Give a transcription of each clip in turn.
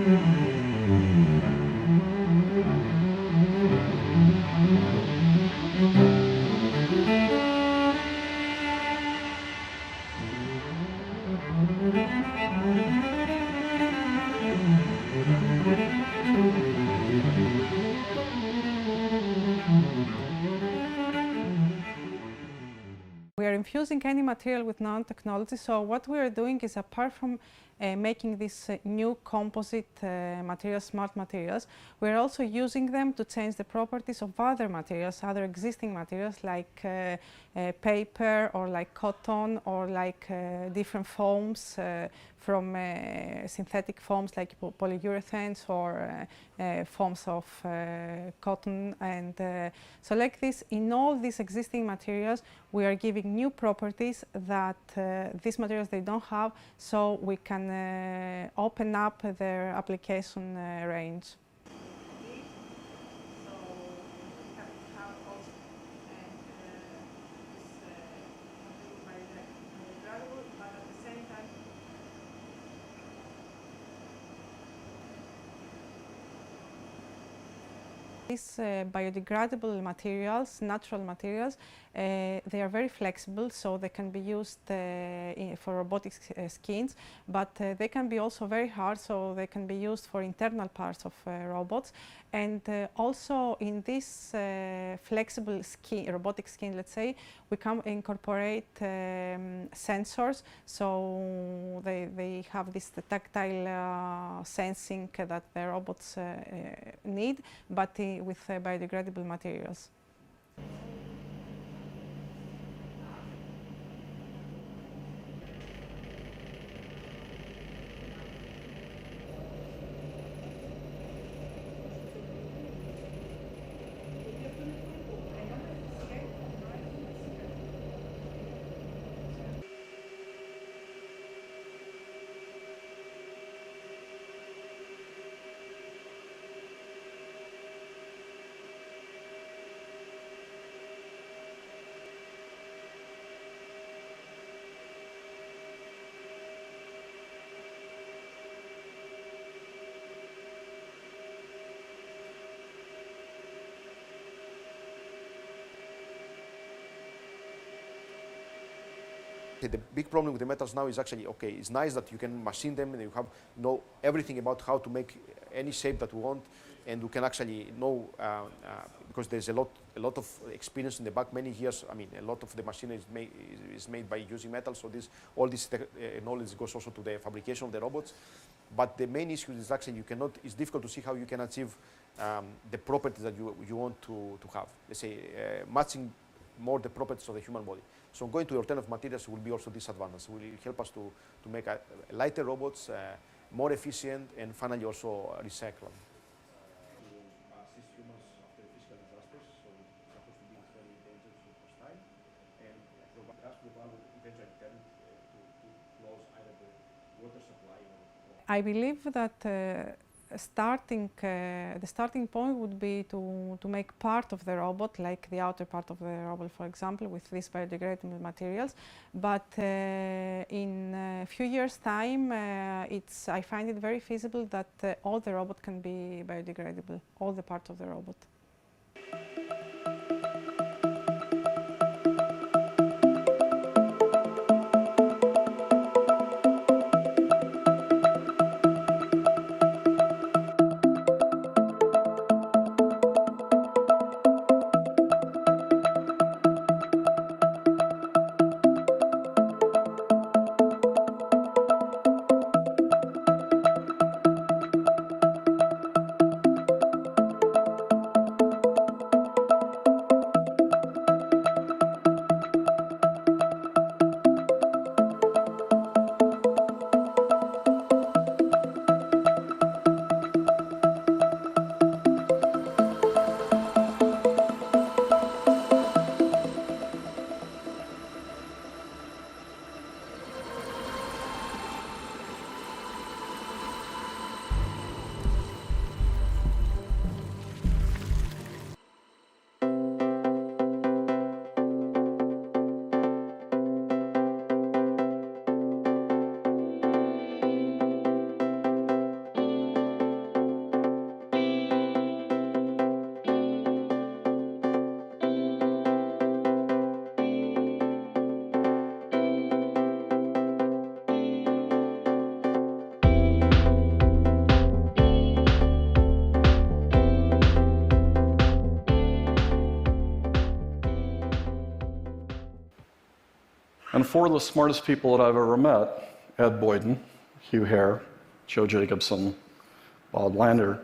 We are infusing any material with nanotechnology, so what we are doing is, apart from making these new composite materials, smart materials, we are also using them to change the properties of other materials, other existing materials like paper or like cotton or like different foams from synthetic foams like polyurethanes or foams of cotton. And so like this, in all these existing materials, we are giving new properties that these materials they don't have, so we can open up their application range. These biodegradable materials, natural materials, they are very flexible, so they can be used for robotic skins, but they can be also very hard, so they can be used for internal parts of robots. And also in this flexible skin, robotic skin, let's say, we can incorporate sensors, so they have this tactile sensing that the robots need, but with biodegradable materials. The big problem with the metals now is actually, okay, it's nice that you can machine them and you know everything about how to make any shape that we want, and you can actually know, because there's a lot of experience in the back, many years. I mean, a lot of the machinery is made by using metal, so all this knowledge goes also to the fabrication of the robots. But the main issue is actually it's difficult to see how you can achieve the properties that you want to have. Let's say matching more the properties of the human body. So going to alternative materials will be also disadvantage. Will help us to make lighter robots, more efficient, and finally also recyclable. Assist humans after physical disasters, so it's supposed to be very dangerous and hostile, and global will eventually turn to close either the water supply or. I believe that the starting point would be to make part of the robot, like the outer part of the robot, for example, with these biodegradable materials. But in a few years' time, I find it very feasible that all the robot can be biodegradable, all the parts of the robot. And four of the smartest people that I've ever met, Ed Boyden, Hugh Hare, Joe Jacobson, Bob Lander,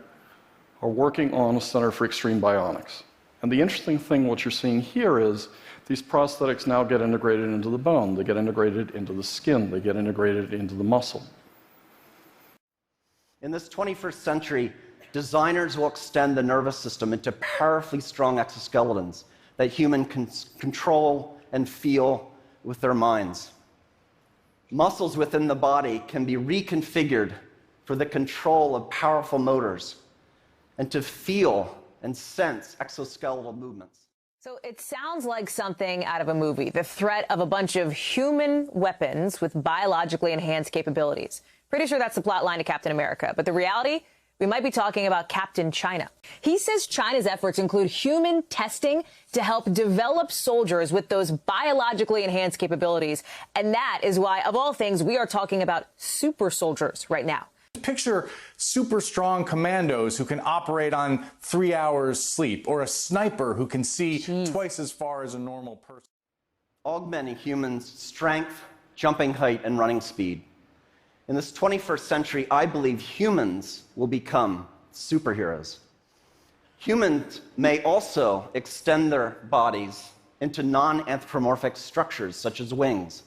are working on a Center for Extreme Bionics. And the interesting thing, what you're seeing here is these prosthetics now get integrated into the bone, they get integrated into the skin, they get integrated into the muscle. In this 21st century, designers will extend the nervous system into powerfully strong exoskeletons that humans can control and feel with their minds. Muscles within the body can be reconfigured for the control of powerful motors and to feel and sense exoskeletal movements. So it sounds like something out of a movie, the threat of a bunch of human weapons with biologically enhanced capabilities. Pretty sure that's the plot line to Captain America. But the reality, we might be talking about Captain China. He says China's efforts include human testing to help develop soldiers with those biologically enhanced capabilities. And that is why, of all things, we are talking about super soldiers right now. Picture super strong commandos who can operate on 3 hours sleep, or a sniper who can see twice as far as a normal person. Augmenting humans' strength, jumping height, and running speed. In this 21st century, I believe humans will become superheroes. Humans may also extend their bodies into non-anthropomorphic structures, such as wings,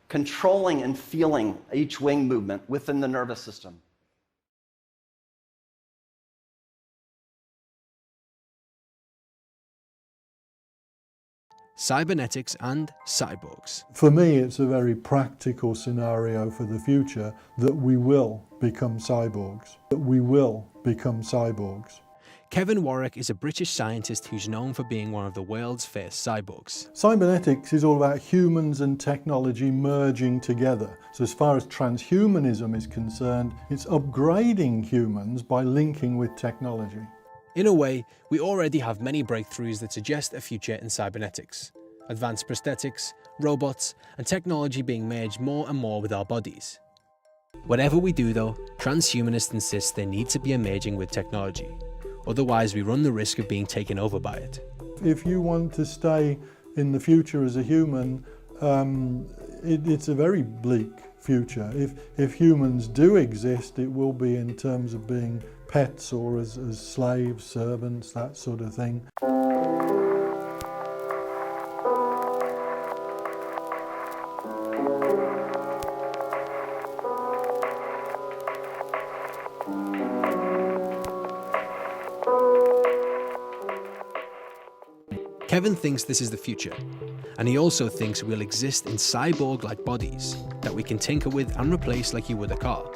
controlling and feeling each wing movement within the nervous system. Cybernetics and cyborgs. For me, it's a very practical scenario for the future that we will become cyborgs. That we will become cyborgs. Kevin Warwick is a British scientist who's known for being one of the world's first cyborgs. Cybernetics is all about humans and technology merging together. So as far as transhumanism is concerned, it's upgrading humans by linking with technology. In a way, we already have many breakthroughs that suggest a future in cybernetics. Advanced prosthetics, robots, and technology being merged more and more with our bodies. Whatever we do though, transhumanists insist they need to be emerging with technology. Otherwise, we run the risk of being taken over by it. If you want to stay in the future as a human, it's a very bleak future. If humans do exist, it will be in terms of being pets or as slaves, servants, that sort of thing. Kevin thinks this is the future, and he also thinks we'll exist in cyborg-like bodies that we can tinker with and replace like you would a car.